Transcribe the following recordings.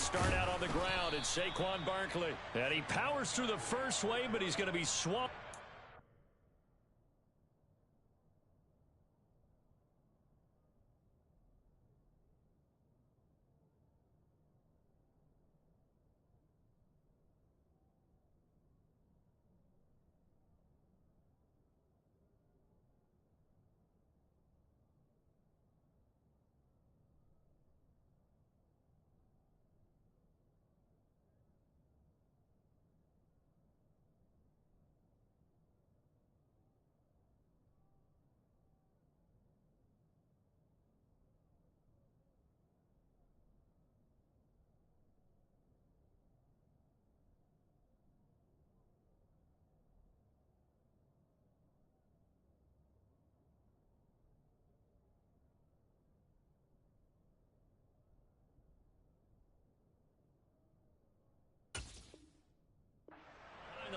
start out on the ground, it's Saquon Barkley. And he powers through the first wave, but he's going to be swamped.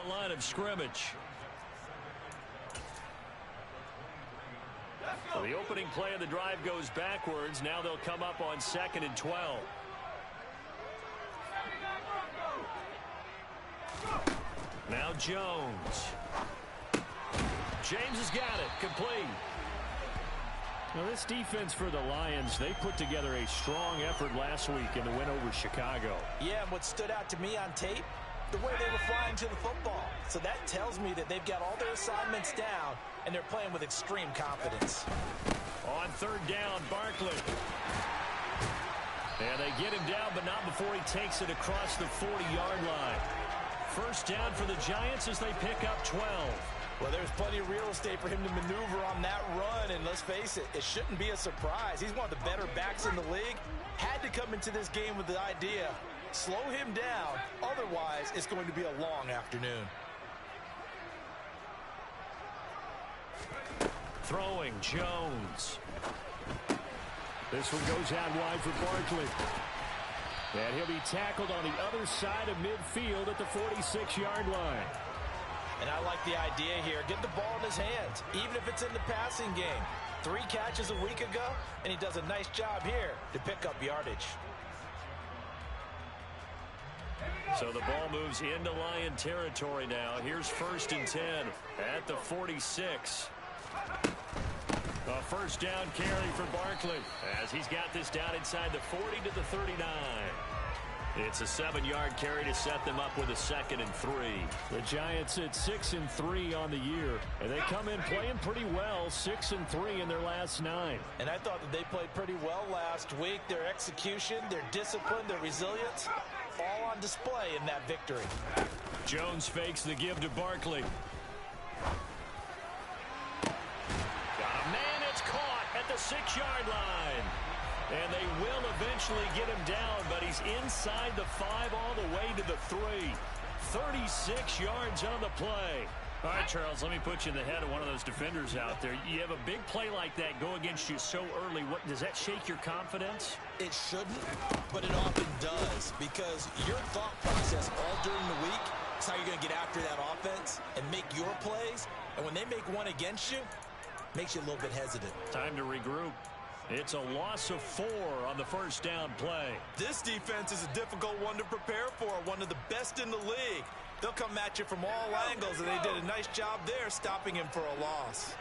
The line of scrimmage. So the opening play of the drive goes backwards. Now they'll come up on 2nd and 12. Now Jones. James has got it. Complete. Now this defense for the Lions, they put together a strong effort last week in the win over Chicago. Yeah, and what stood out to me on tape, the way they were flying to the football. So that tells me that they've got all their assignments down, and they're playing with extreme confidence. On 3rd down, Barkley. And they get him down, but not before he takes it across the 40-yard line. First down for the Giants as they pick up 12. Well, there's plenty of real estate for him to maneuver on that run, and let's face it, it shouldn't be a surprise. He's one of the better backs in the league. Had to come into this game with the idea, slow him down, otherwise it's going to be a long afternoon. Throwing, Jones. This one goes out wide for Barkley. And he'll be tackled on the other side of midfield at the 46-yard line. And I like the idea here. Get the ball in his hands, even if it's in the passing game. 3 catches a week ago, and he does a nice job here to pick up yardage. So the ball moves into Lion territory now. Here's 1st and 10 at the 46. A first down carry for Barkley as he's got this down inside the 40 to the 39. It's a 7-yard carry to set them up with a 2nd and 3. The Giants at 6 and 3 on the year, and they come in playing pretty well, 6 and 3 in their last 9. And I thought that they played pretty well last week. Their execution, their discipline, their resilience, all on display in that victory. Jones fakes the give to Barkley. Got a man that's caught at the 6-yard line. And they will eventually get him down, but he's inside the 5 all the way to the 3. 36 yards on the play. All right, Charles, let me put you in the head of one of those defenders out there. You have a big play like that go against you so early. What does that shake your confidence? It shouldn't, but it often does, because your thought process all during the week is how you're going to get after that offense and make your plays. And when they make one against you, it makes you a little bit hesitant. Time to regroup. It's a loss of 4 on the first down play. This defense is a difficult one to prepare for, one of the best in the league. They'll come at you from all angles, and they did a nice job there stopping him for a loss.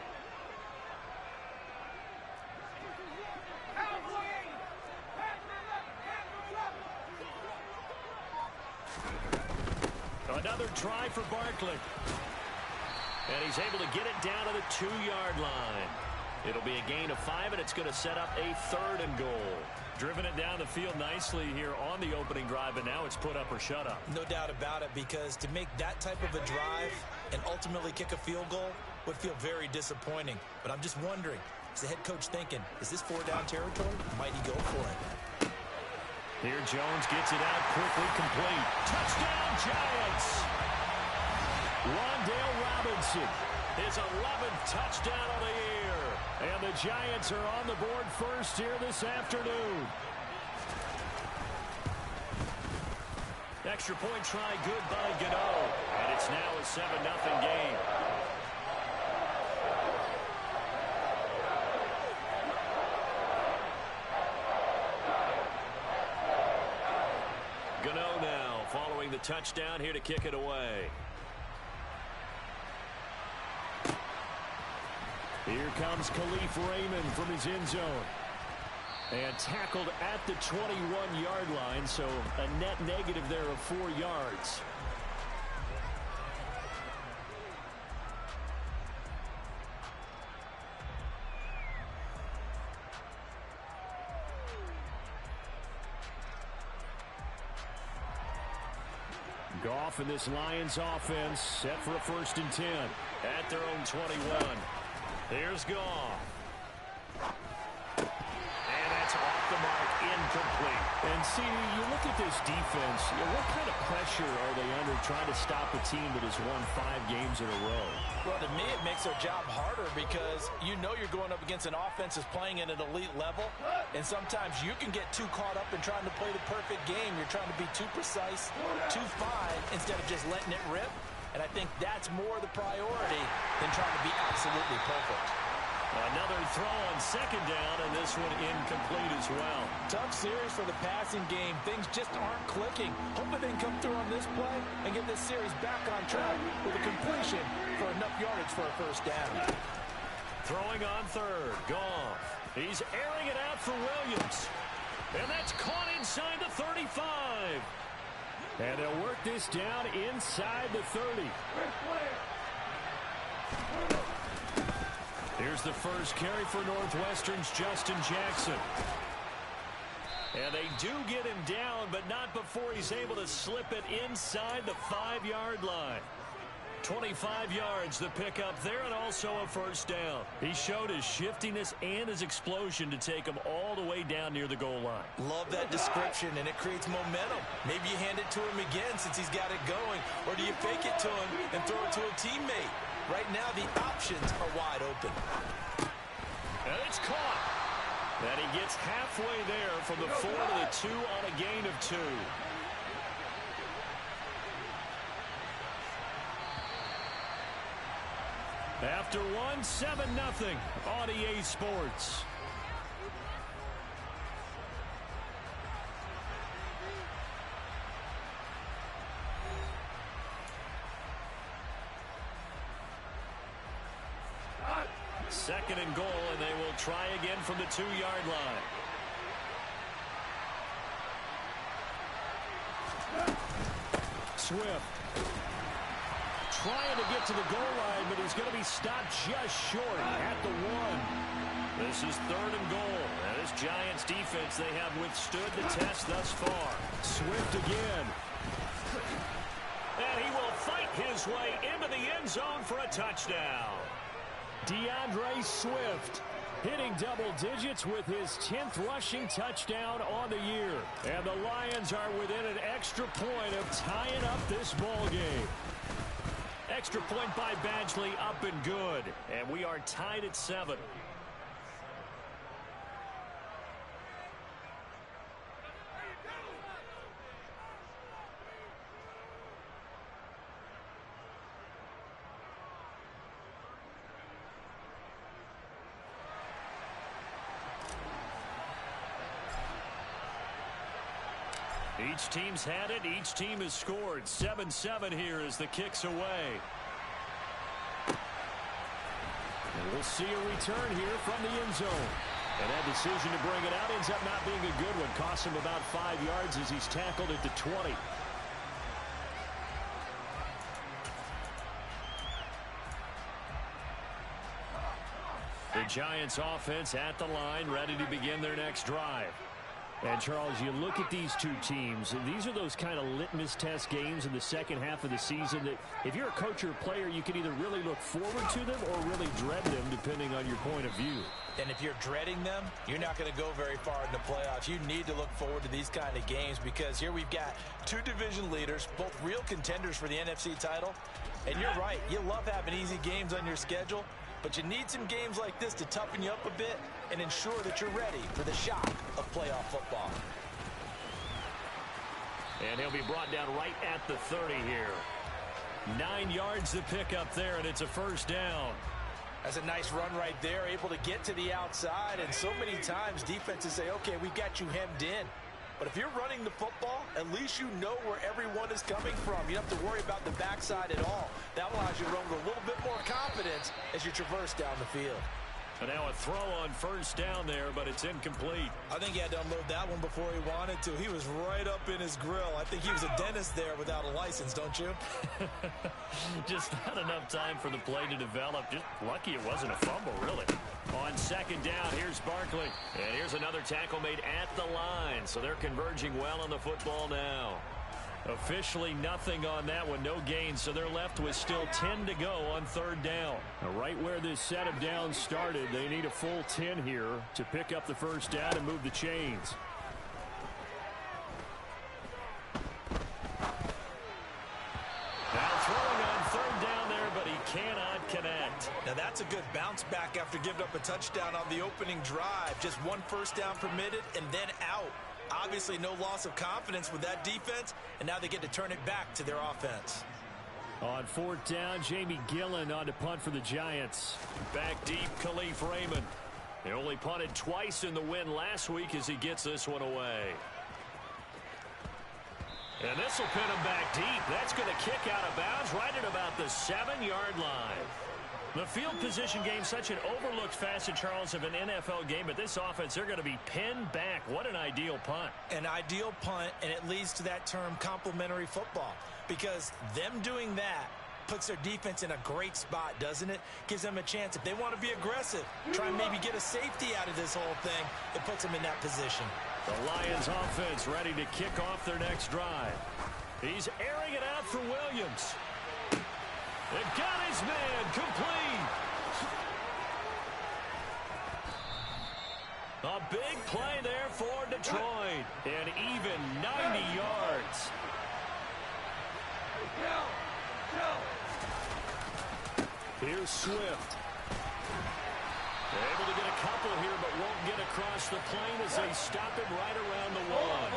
Another try for Barkley. And he's able to get it down to the 2-yard line. It'll be a gain of 5, and it's going to set up a 3rd and goal. Driven it down the field nicely here on the opening drive, and now it's put up or shut up. No doubt about it, because to make that type of a drive and ultimately kick a field goal would feel very disappointing. But I'm just wondering, is the head coach thinking, is this 4-down territory? Might he go for it? Here Jones gets it out quickly, complete. Touchdown, Giants! Wan'Dale Robinson, his 11th touchdown of the year. And the Giants are on the board first here this afternoon. Extra point try good by Gano. And it's now a 7-0 game. touchdown here to kick it away. Here comes Khalif Raymond from his end zone. And tackled at the 21-yard line, so a net negative there of 4 yards. Goff and this Lions offense set for a 1st and 10 at their own 21. Here's Goff. And that's off the mark, incomplete. And see, you look at this defense, what kind of pressure are they under trying to stop a team that has won 5 games in a row? Well, to me, it makes their job harder because you know you're going up against an offense that's playing at an elite level, and sometimes you can get too caught up in trying to play the perfect game. You're trying to be too precise, too fine, instead of just letting it rip. And I think that's more the priority than trying to be absolutely perfect. Another throw on 2nd down, and this one incomplete as well. Tough series for the passing game. Things just aren't clicking. Hoping they can come through on this play and get this series back on track with a completion for enough yardage for a 1st down. Throwing on 3rd, Goff. He's airing it out for Williams. And that's caught inside the 35. And they'll work this down inside the 30. Here's the first carry for Northwestern's Justin Jackson. And they do get him down, but not before he's able to slip it inside the 5-yard line. 25 yards the pickup there, and also a 1st down. He showed his shiftiness and his explosion to take him all the way down near the goal line. Love that description, and it creates momentum. Maybe you hand it to him again since he's got it going, or do you fake it to him and throw it to a teammate? Right now, the options are wide open. And it's caught. And he gets halfway there from the 4 to the 2 on a gain of 2. After 1, 7-0 on EA Sports. Second and goal, and they will try again from the 2-yard line. Swift trying to get to the goal line, but he's going to be stopped just short at the 1. This is 3rd and goal. And this Giants defense, they have withstood the test thus far. Swift again. And he will fight his way into the end zone for a touchdown. DeAndre Swift hitting double digits with his 10th rushing touchdown on the year. And the Lions are within an extra point of tying up this ball game. Extra point by Badgley, up and good. And we are tied at 7. Each team's had it. Each team has scored. 7-7 here as the kick's away. And we'll see a return here from the end zone. And that decision to bring it out ends up not being a good one. Costs him about 5 yards as he's tackled at the 20. The Giants offense at the line, ready to begin their next drive. And, Charles, you look at these two teams, and these are those kind of litmus test games in the second half of the season that if you're a coach or a player, you can either really look forward to them or really dread them, depending on your point of view. And if you're dreading them, you're not going to go very far in the playoffs. You need to look forward to these kind of games because here we've got two division leaders, both real contenders for the NFC title. And you're right, you love having easy games on your schedule, but you need some games like this to toughen you up a bit and ensure that you're ready for the shock of playoff football. And he'll be brought down right at the 30 here. 9 yards to pick up there, and it's a first down. That's a nice run right there, able to get to the outside. And so many times defenses say, okay, we've got you hemmed in. But if you're running the football, at least you know where everyone is coming from. You don't have to worry about the backside at all. That allows you to run with a little bit more confidence as you traverse down the field. And now a throw on first down there, but it's incomplete. I think he had to unload that one before he wanted to. He was right up in his grill. I think he was a dentist there without a license, don't you? Just not enough time for the play to develop. Just lucky it wasn't a fumble, really. On second down, here's Barkley. And here's another tackle made at the line. So they're converging well on the football now. Officially nothing on that one, no gain, so they're left with still 10 to go on third down. Right where this set of downs started, they need a full 10 here to pick up the first down and move the chains. Now throwing on third down there, but he cannot connect. Now that's a good bounce back after giving up a touchdown on the opening drive. Just one first down permitted and then out. Obviously no loss of confidence with that defense, and now they get to turn it back to their offense. On fourth down, Jamie Gillen on to punt for the Giants. Back deep, Khalif Raymond. They only punted twice in the win last week as he gets this one away. And this will pin him back deep. That's going to kick out of bounds right at about the 7-yard line. The field position game, such an overlooked facet, Charles, of an NFL game. But this offense, they're going to be pinned back. What an ideal punt. An ideal punt, and it leads to that term complementary football. Because them doing that puts their defense in a great spot, doesn't it? Gives them a chance. If they want to be aggressive, try and maybe get a safety out of this whole thing, it puts them in that position. The Lions offense ready to kick off their next drive. He's airing it out for Williams. They've got his man complete. A big play there for Detroit. And even 90 yards. Here's Swift. They're able to get a couple here, but won't get across the plane as they stop him right around the one.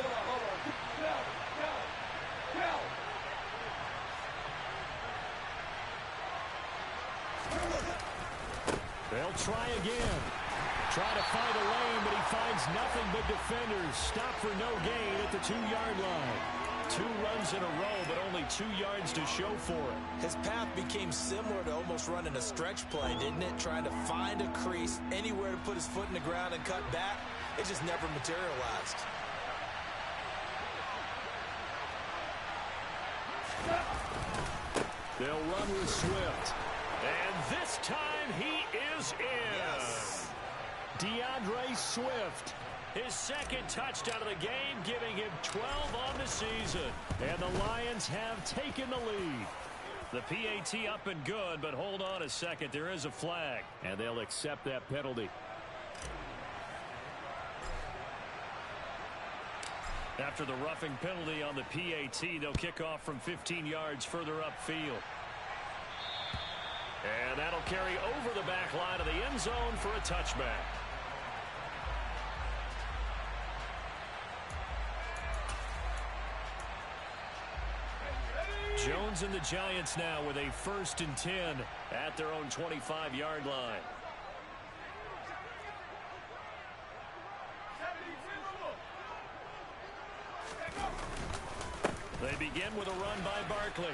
They'll try again. Try to find a lane, but he finds nothing but defenders. Stop for no gain at the 2-yard line. 2 runs in a row, but only 2 yards to show for it. His path became similar to almost running a stretch play, didn't it? Trying to find a crease, anywhere to put his foot in the ground and cut back. It just never materialized. They'll run with Swift. And this time he is in. Yes. DeAndre Swift. His second touchdown of the game, giving him 12 on the season. And the Lions have taken the lead. The PAT up and good, but hold on a second. There is a flag, and they'll accept that penalty. After the roughing penalty on the PAT, they'll kick off from 15 yards further upfield. And that'll carry over the back line of the end zone for a touchback. Jones and the Giants now with a 1st and 10 at their own 25-yard line. They begin with a run by Barkley.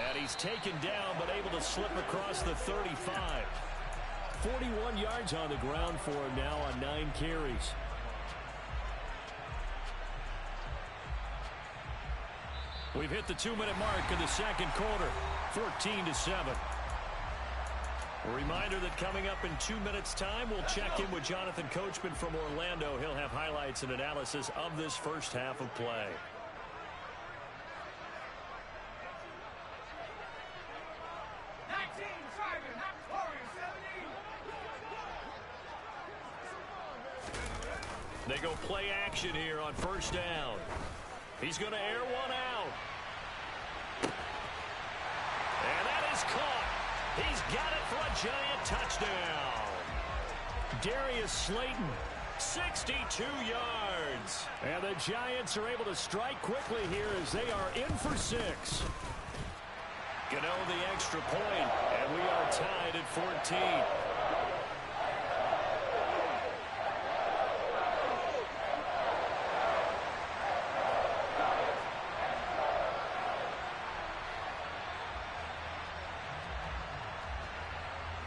And he's taken down, but able to slip across the 35. 41 yards on the ground for him now on 9 carries. We've hit the 2-minute mark in the second quarter, 14-7. A reminder that coming up in 2 minutes' time, we'll check in with Jonathan Coachman from Orlando. He'll have highlights and analysis of this first half of play. They go play action here on first down. He's going to air one out. And that is caught. He's got it for a Giant touchdown. Darius Slayton, 62 yards. And the Giants are able to strike quickly here as they are in for 6. Gano the extra point, and we are tied at 14.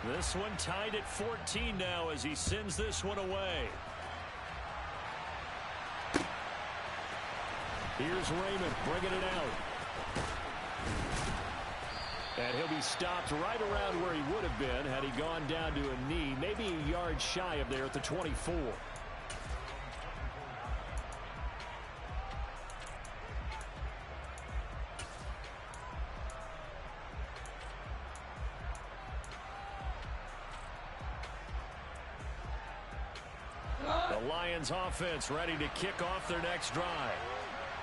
This one tied at 14 now as he sends this one away. Here's Raymond bringing it out. And he'll be stopped right around where he would have been had he gone down to a knee, maybe a yard shy of there at the 24. The Lions offense ready to kick off their next drive.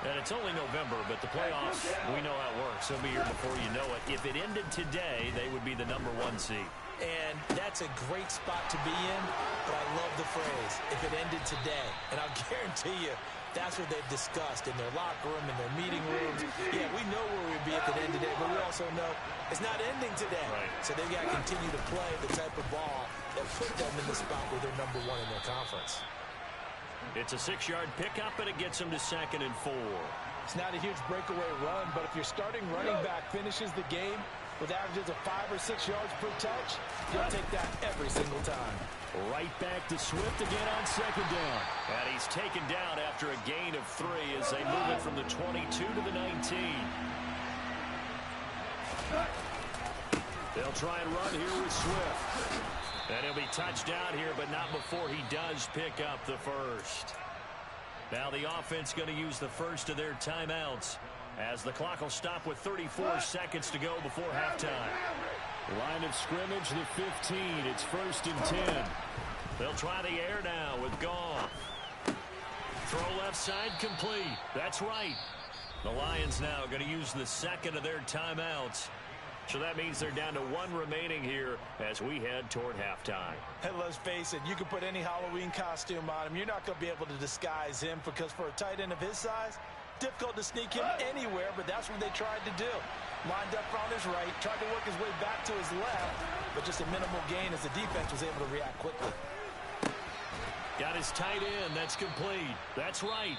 And it's only November, but the playoffs, we know how it works. They'll be here before you know it. If it ended today, they would be the #1 seed. And that's a great spot to be in, but I love the phrase, if it ended today. And I'll guarantee you, that's what they've discussed in their locker room, in their meeting rooms. Yeah, we know where we'd be at the end today, but we also know it's not ending today. Right. So they've got to continue to play the type of ball that put them in the spot where they're #1 in their conference. It's a 6-yard pickup, and it gets them to 2nd and 4. It's not a huge breakaway run, but if your starting running back finishes the game with averages of 5 or 6 yards per touch, you'll take that every single time. Right back to Swift again on 2nd down. And he's taken down after a gain of 3 as they move it from the 22 to the 19. They'll try and run here with Swift. And he'll be touched down here, but not before he does pick up the first. Now the offense going to use the first of their timeouts as the clock will stop with 34 seconds to go before halftime. Line of scrimmage, the 15. It's 1st and 10. They'll try the air now with Goff. Throw left side complete. That's right. The Lions now going to use the second of their timeouts. So that means they're down to 1 remaining here as we head toward halftime. And let's face it, you can put any Halloween costume on him. You're not going to be able to disguise him because for a tight end of his size, difficult to sneak him anywhere, but that's what they tried to do. Lined up on his right, tried to work his way back to his left, but just a minimal gain as the defense was able to react quickly. Got his tight end. That's complete. That's right.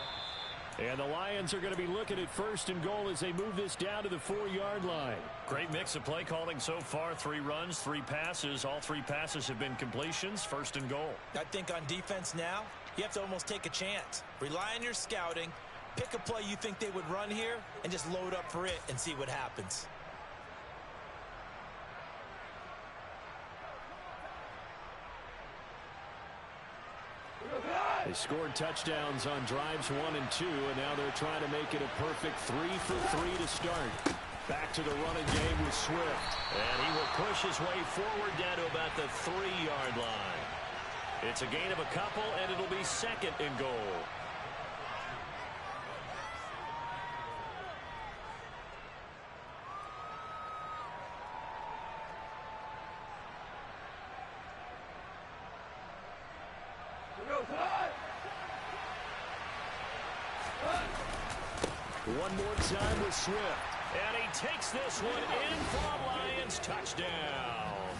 And the Lions are going to be looking at 1st and goal as they move this down to the 4-yard line. Great mix of play calling so far. 3 runs, 3 passes. All 3 passes have been completions. 1st and goal. I think on defense now, you have to almost take a chance. Rely on your scouting. Pick a play you think they would run here and just load up for it and see what happens. They scored touchdowns on drives 1 and 2, and now they're trying to make it a perfect 3 for 3 to start. Back to the running game with Swift. And he will push his way forward down to about the 3-yard line. It's a gain of a couple, and it'll be 2nd and goal. One more time with Swift. And he takes this one in for a Lions touchdown.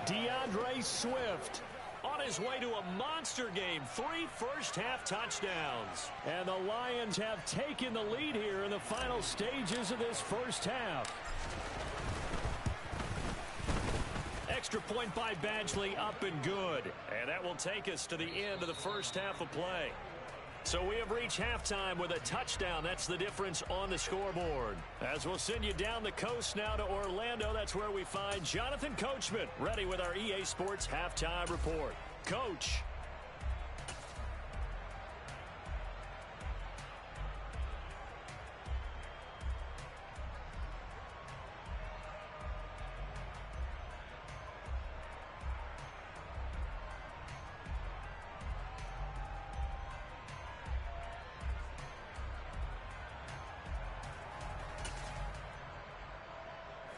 DeAndre Swift on his way to a monster game. 3 first-half touchdowns. And the Lions have taken the lead here in the final stages of this first half. Extra point by Badgley, up and good. And that will take us to the end of the first half of play. So we have reached halftime with a touchdown. That's the difference on the scoreboard. As we'll send you down the coast now to Orlando, that's where we find Jonathan Coachman ready with our EA Sports Halftime Report. Coach.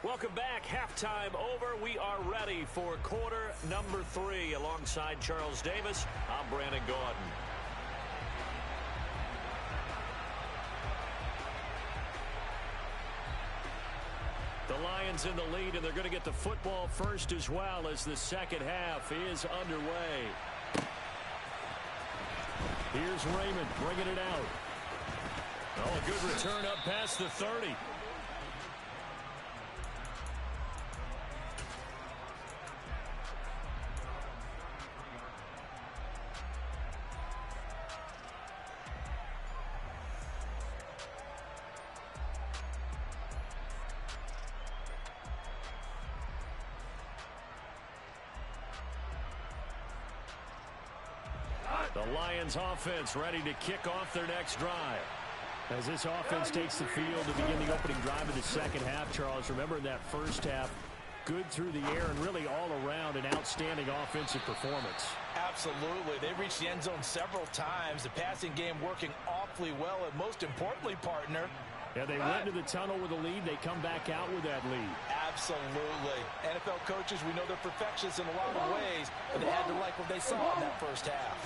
Welcome back. Halftime over. We are ready for quarter number 3. Alongside Charles Davis, I'm Brandon Gaudin. The Lions in the lead, and they're going to get the football first as well as the second half is underway. Here's Raymond bringing it out. Oh, a good return up past the 30. The Lions offense ready to kick off their next drive. As this offense takes the field to begin the opening drive of the second half, Charles, remember in that first half, good through the air and really all around an outstanding offensive performance. Absolutely. They reached the end zone several times. The passing game working awfully well, and most importantly, partner, yeah, they went to the tunnel with a lead. They come back out with that lead. Absolutely. NFL coaches, we know they're perfectionists in a lot of ways, but they had to like what they saw in that first half.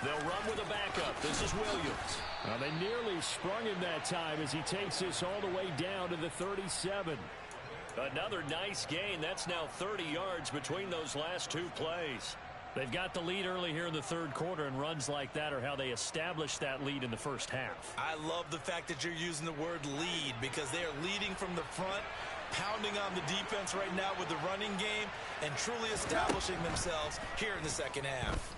They'll run with a backup. This is Williams. Well, they nearly sprung him that time as he takes this all the way down to the 37. Another nice gain. That's now 30 yards between those last two plays. They've got the lead early here in the third quarter, and runs like that are how they established that lead in the first half. I love the fact that you're using the word lead because they are leading from the front, pounding on the defense right now with the running game, and truly establishing themselves here in the second half.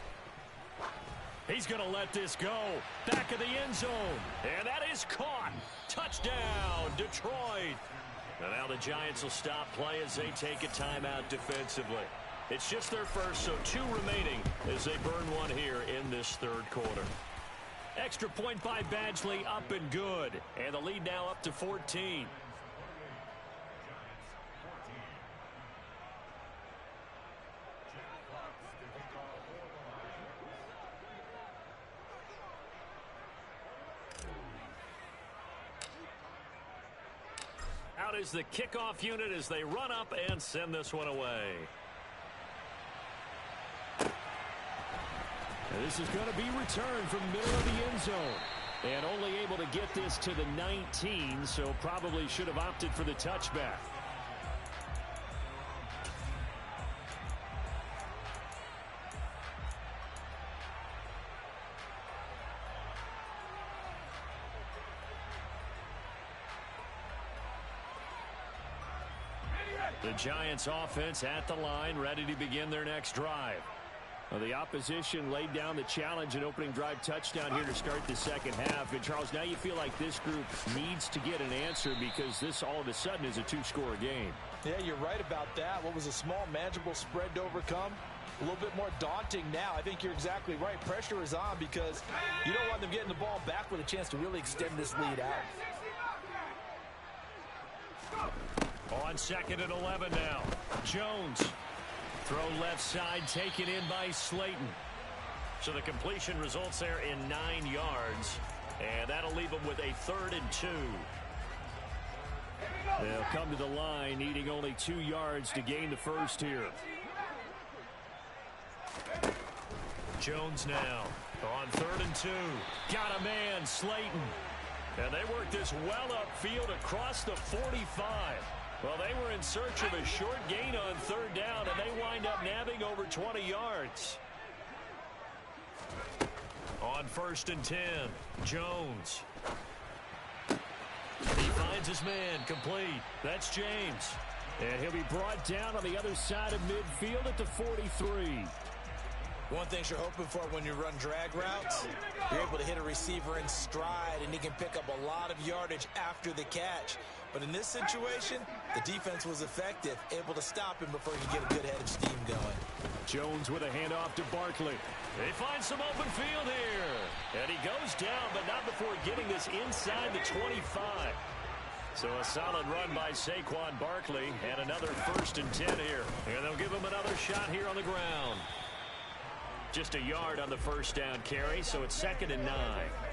He's going to let this go. Back of the end zone. And that is caught. Touchdown, Detroit. And now the Giants will stop play as they take a timeout defensively. It's just their first, so 2 remaining as they burn one here in this third quarter. Extra point by Badgley, up and good. And the lead now up to 14. Out is the kickoff unit as they run up and send this one away. And this is going to be returned from the middle of the end zone. And only able to get this to the 19, so probably should have opted for the touchback. The Giants offense at the line, ready to begin their next drive. Well, the opposition laid down the challenge and opening drive touchdown here to start the second half. And, Charles, now you feel like this group needs to get an answer because this all of a sudden is a 2-score game. Yeah, you're right about that. What was a small, manageable spread to overcome, a little bit more daunting now. I think you're exactly right. Pressure is on because you don't want them getting the ball back with a chance to really extend this lead out. On 2nd and 11 now. Jones. Throw left side, taken in by Slayton. So the completion results there in 9 yards. And that'll leave them with a 3rd and 2. They'll come to the line, needing only 2 yards to gain the first here. Jones now on 3rd and 2. Got a man, Slayton. And they work this well upfield across the 45. Well, they were in search of a short gain on 3rd down, and they wind up nabbing over 20 yards. On 1st and 10, Jones. He finds his man, complete. That's James. And he'll be brought down on the other side of midfield at the 43. One thing you're hoping for when you run drag routes, you're able to hit a receiver in stride, and he can pick up a lot of yardage after the catch. But in this situation, the defense was effective, able to stop him before he could get a good head of steam going. Jones with a handoff to Barkley. They find some open field here. And he goes down, but not before getting this inside the 25. So a solid run by Saquon Barkley, and another 1st and 10 here. And they'll give him another shot here on the ground. Just a yard on the 1st down carry, so it's 2nd and 9.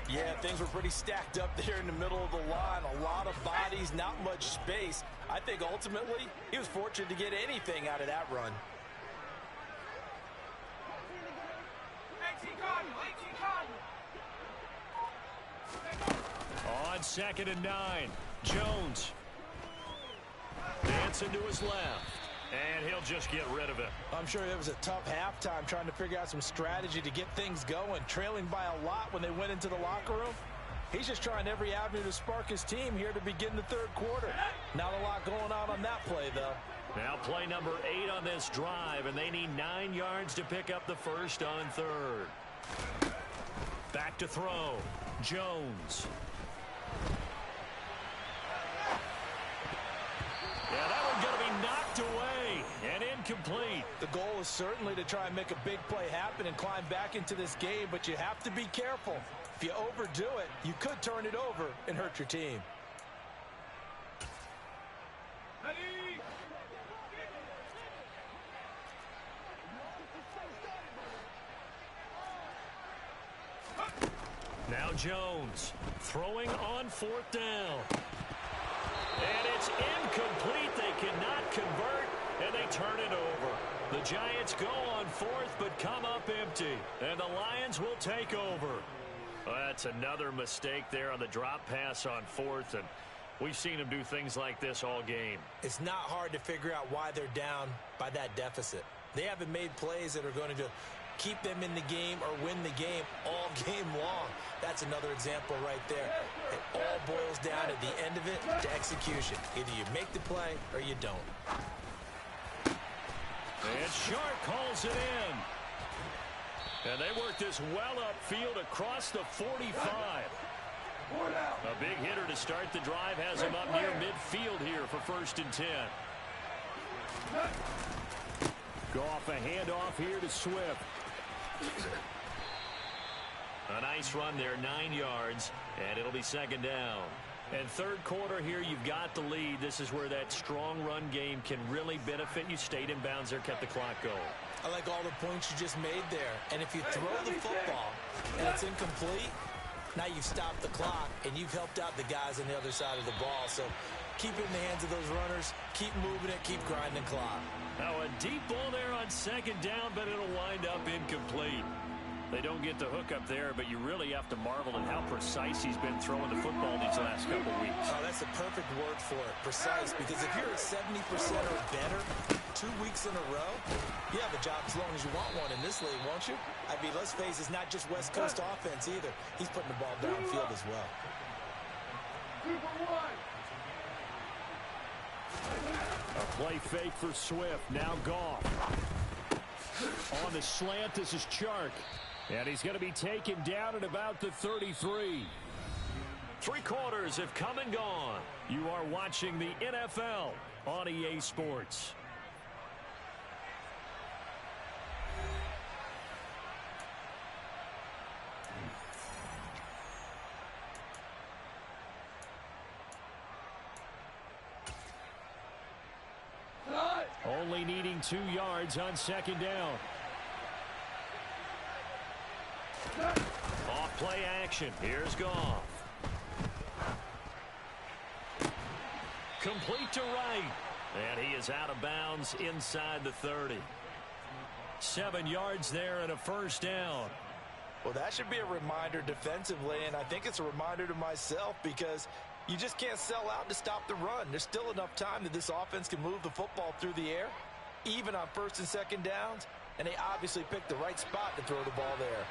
Yeah, things were pretty stacked up there in the middle of the line. A lot of bodies, not much space. I think ultimately he was fortunate to get anything out of that run. On 2nd and 9, Jones. Dancing to his left. And he'll just get rid of it. I'm sure it was a tough halftime trying to figure out some strategy to get things going. Trailing by a lot when they went into the locker room. He's just trying every avenue to spark his team here to begin the 3rd quarter. Not a lot going on that play, though. Now play number 8 on this drive, and they need 9 yards to pick up the 1st on 3rd. Back to throw. Jones. Yeah, that one's going to be knocked away and incomplete. The goal Most certainly to try and make a big play happen and climb back into this game, but you have to be careful. If you overdo it, you could turn it over and hurt your team. Now Jones throwing on 4th down. And it's incomplete. They cannot convert, and they turn it over. The Giants go on 4th, but come up empty. And the Lions will take over. Well, that's another mistake there on the drop pass on 4th, and we've seen them do things like this all game. It's not hard to figure out why they're down by that deficit. They haven't made plays that are going to keep them in the game or win the game all game long. That's another example right there. It all boils down at the end of it to execution. Either you make the play or you don't. And Shark calls it in. And they work this well upfield across the 45. A big hitter to start the drive has him up near midfield here for 1st and 10. Goff, a handoff here to Swift. A nice run there, 9 yards, and it'll be 2nd down. And 3rd quarter here, you've got the lead. This is where that strong run game can really benefit you. Stayed in bounds there, kept the clock going. I like all the points you just made there. And if you throw the football and it's incomplete, now you've stopped the clock and you've helped out the guys on the other side of the ball. So keep it in the hands of those runners, keep moving it, keep grinding clock. Now a deep ball there on 2nd down, but it'll wind up incomplete. They don't get the hook up there, but you really have to marvel at how precise he's been throwing the football these last couple weeks. Oh, that's a perfect word for it, precise, because if you're at 70% or better 2 weeks in a row, you have a job as long as you want one in this league, won't you? I mean, let's face it, it's not just West Coast offense either. He's putting the ball downfield as well. A play fake for Swift. Now Goff. On the slant, this is Chark. And he's going to be taken down at about the 33. 3 quarters have come and gone. You are watching the NFL on EA Sports. Only needing 2 yards on 2nd down. Off play action. Here's Goff. Complete to right. And he is out of bounds inside the 30. 7 yards there and a 1st down. Well, that should be a reminder defensively, and I think it's a reminder to myself because you just can't sell out to stop the run. There's still enough time that this offense can move the football through the air, even on 1st and 2nd downs, and they obviously picked the right spot to throw the ball there.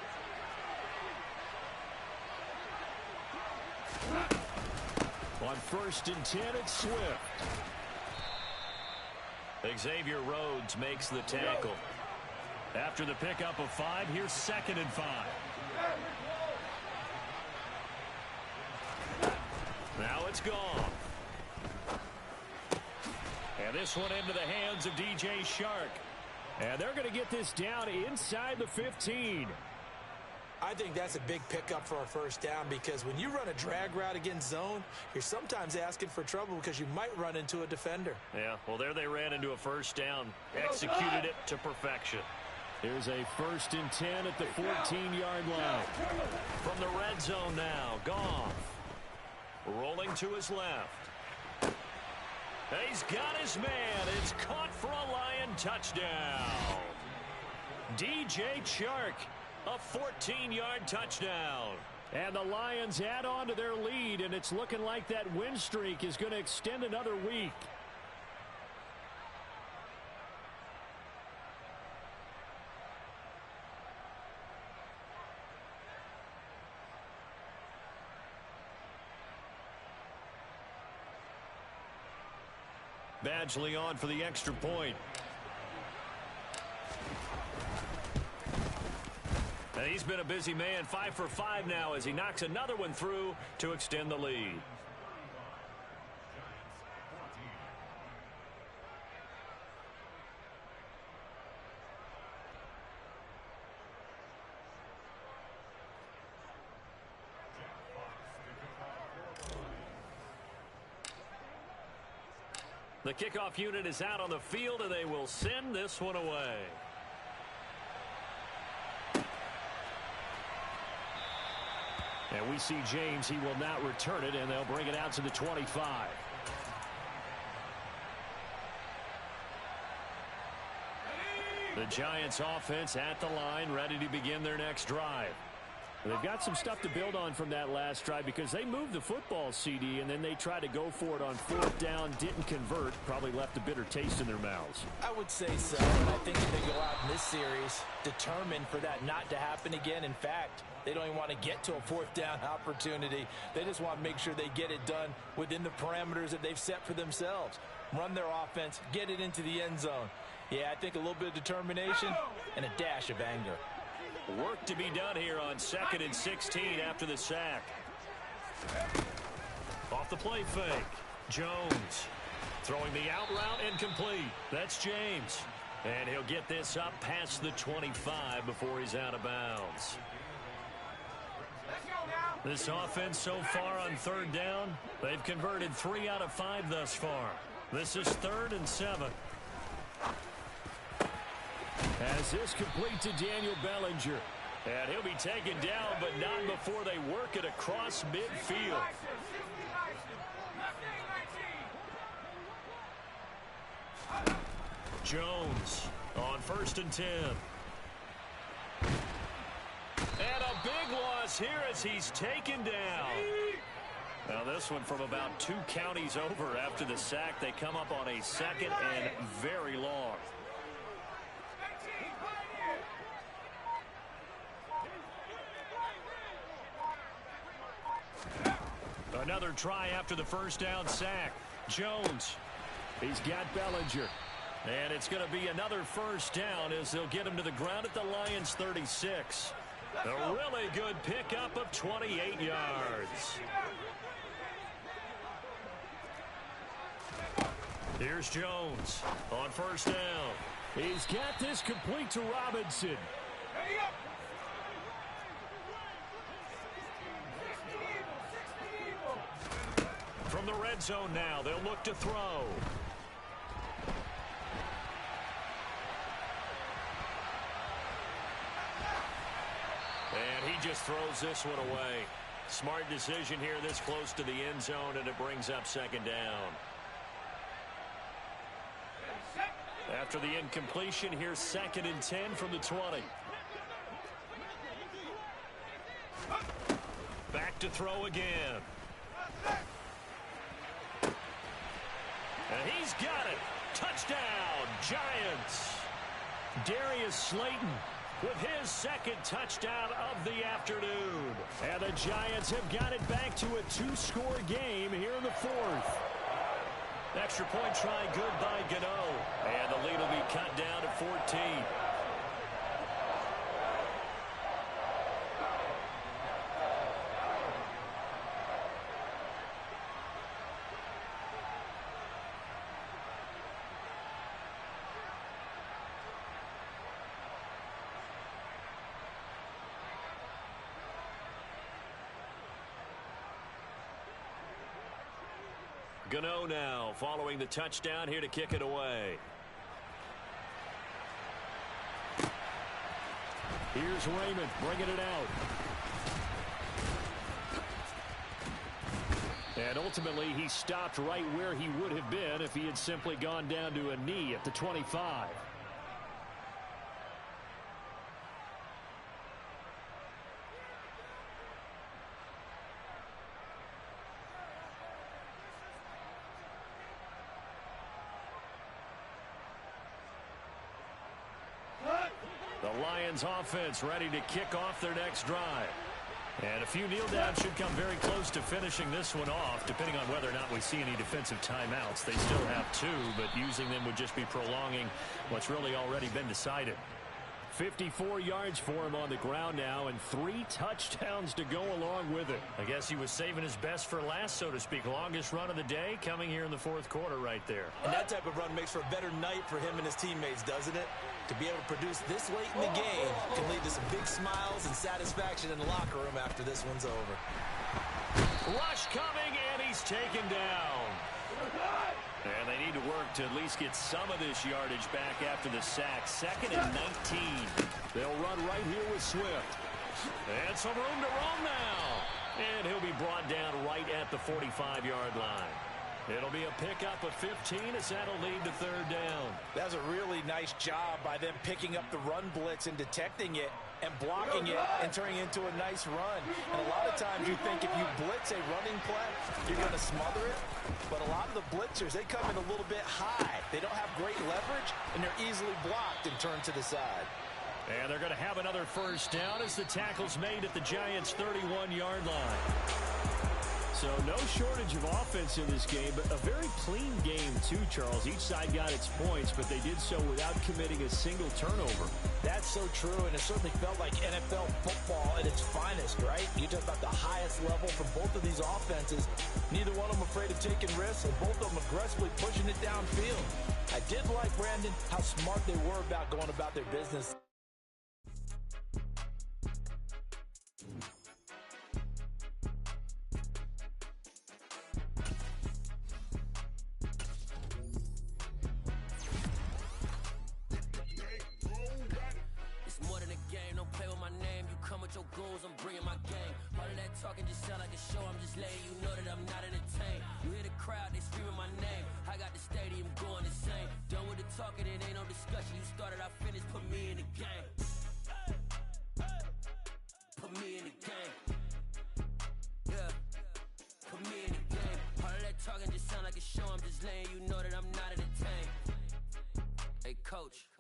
On 1st and 10, it's Swift. Xavier Rhodes makes the tackle. After the pickup of 5, here's 2nd and 5. Now it's gone. And this one into the hands of DJ Shark. And they're going to get this down inside the 15. I think that's a big pickup for a 1st down because when you run a drag route against zone, you're sometimes asking for trouble because you might run into a defender. Yeah, well, there they ran into a 1st down. Executed it to perfection. Here's a 1st and 10 at the 14-yard line. From the red zone now, Goff. Rolling to his left. He's got his man. It's caught for a Lion touchdown. DJ Chark, a 14-yard touchdown. And the Lions add on to their lead, and it's looking like that win streak is going to extend another week. Badgley on for the extra point. And he's been a busy man, 5 for 5 now as he knocks another one through to extend the lead. The kickoff unit is out on the field, and they will send this one away. And we see James. He will not return it, and they'll bring it out to the 25. The Giants offense at the line, ready to begin their next drive. They've got some stuff to build on from that last drive because they moved the football, CD, and then they tried to go for it on fourth down, didn't convert, probably left a bitter taste in their mouths. I would say so, and I think if they go out in this series determined for that not to happen again. In fact, they don't even want to get to a fourth down opportunity. They just want to make sure they get it done within the parameters that they've set for themselves. Run their offense, get it into the end zone. Yeah, I think a little bit of determination and a dash of anger. Work to be done here on 2nd and 16 after the sack. Off the play fake. Jones throwing the out route incomplete. That's James. And he'll get this up past the 25 before he's out of bounds. This offense so far on 3rd down, they've converted 3 out of 5 thus far. This is 3rd and 7. As this complete to Daniel Bellinger. And he'll be taken down, but not before they work it across midfield. Jones on 1st and 10. And a big loss here as he's taken down. Now this one from about 2 counties over after the sack. They come up on a 2nd and very long. Another try after the 1st down sack. Jones. He's got Bellinger. And it's going to be another 1st down as they'll get him to the ground at the Lions' 36. A really good pickup of 28 yards. Here's Jones on 1st down. He's got this complete to Robinson. From the red zone now, they'll look to throw. And he just throws this one away. Smart decision here this close to the end zone, and it brings up 2nd down. After the incompletion, here's 2nd and 10 from the 20. Back to throw again. And he's got it. Touchdown, Giants. Darius Slayton with his 2nd touchdown of the afternoon. And the Giants have got it back to a 2-score game here in the 4th. Extra point try good by Gano. And the lead will be cut down to 14. Gano now following the touchdown here to kick it away. Here's Raymond bringing it out. And ultimately he stopped right where he would have been if he had simply gone down to a knee at the 25. The Lions offense ready to kick off their next drive. And a few kneel downs should come very close to finishing this one off, depending on whether or not we see any defensive timeouts. They still have 2, but using them would just be prolonging what's really already been decided. 54 yards for him on the ground now, and 3 touchdowns to go along with it. I guess he was saving his best for last, so to speak. Longest run of the day coming here in the 4th quarter right there. And that type of run makes for a better night for him and his teammates, doesn't it? To be able to produce this late in the game can lead to some big smiles and satisfaction in the locker room after this one's over. Rush coming, and he's taken down. And they need to work to at least get some of this yardage back after the sack. 2nd and 19. They'll run right here with Swift. And some room to roam now. And he'll be brought down right at the 45-yard line. It'll be a pickup of 15 as that'll lead to 3rd down. That's a really nice job by them picking up the run blitz and detecting it and blocking it and turning it into a nice run. And a lot of times you think if you blitz a running play, you're going to smother it. But a lot of the blitzers, they come in a little bit high. They don't have great leverage, and they're easily blocked and turned to the side. And they're going to have another 1st down as the tackle's made at the Giants' 31-yard line. So no shortage of offense in this game, but a very clean game too, Charles. Each side got its points, but they did so without committing a single turnover. That's so true, and it certainly felt like NFL football at its finest, right? You talk about the highest level for both of these offenses. Neither one of them afraid of taking risks, and both of them aggressively pushing it downfield. I did like, Brandon, how smart they were about going about their business. Your goals, I'm bringing my game. All of that talking just sound like a show. I'm just letting you know that I'm not entertained. You hear the crowd, they screaming my name. I got the stadium going insane. Done with the talking, it ain't no discussion. You started, I finished, put me in the game. Put me in the game. Yeah. Put me in the game. All of that talking just sound like a show. I'm just letting you know that I'm not entertained. Hey, coach.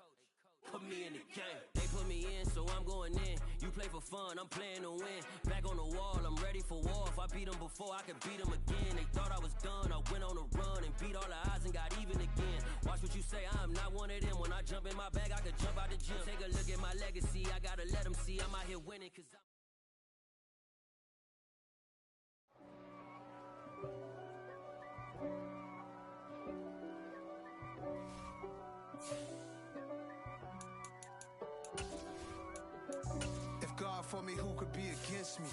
Put me in the game. They put me in, so I'm going in. You play for fun, I'm playing to win. Back on the wall, I'm ready for war. If I beat them before, I can beat them again. They thought I was done, I went on a run and beat all the odds and got even again. Watch what you say, I'm not one of them. When I jump in my bag, I could jump out the gym. Take a look at my legacy, I gotta let them see I'm out here winning, cause I'm God for me, who could be against me?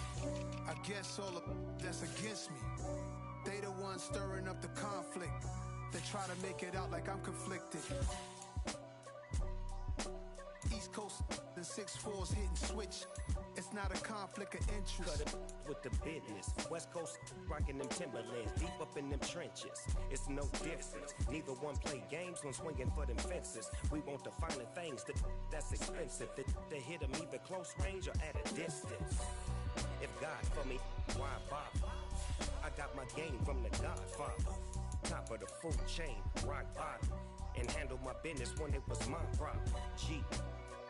I guess all of that's against me. They the ones stirring up the conflict. They try to make it out like I'm conflicted. East Coast and 6'4's hitting switch. It's not a conflict of interest. Cut it with the business. West Coast rocking them Timberlands, deep up in them trenches. It's no difference. Neither one play games when swinging for them fences. We want the finer things that's expensive. They hit them either close range or at a distance. If God for me, why bother? I got my game from the Godfather. Top of the food chain, rock bottom. And handle my business when it was my problem. G.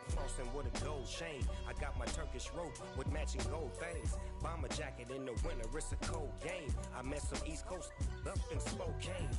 Flossing with a gold chain. I got my Turkish rope with matching gold things. Bomber jacket in the winter, it's a cold game. I met some East Coast up in Spokane.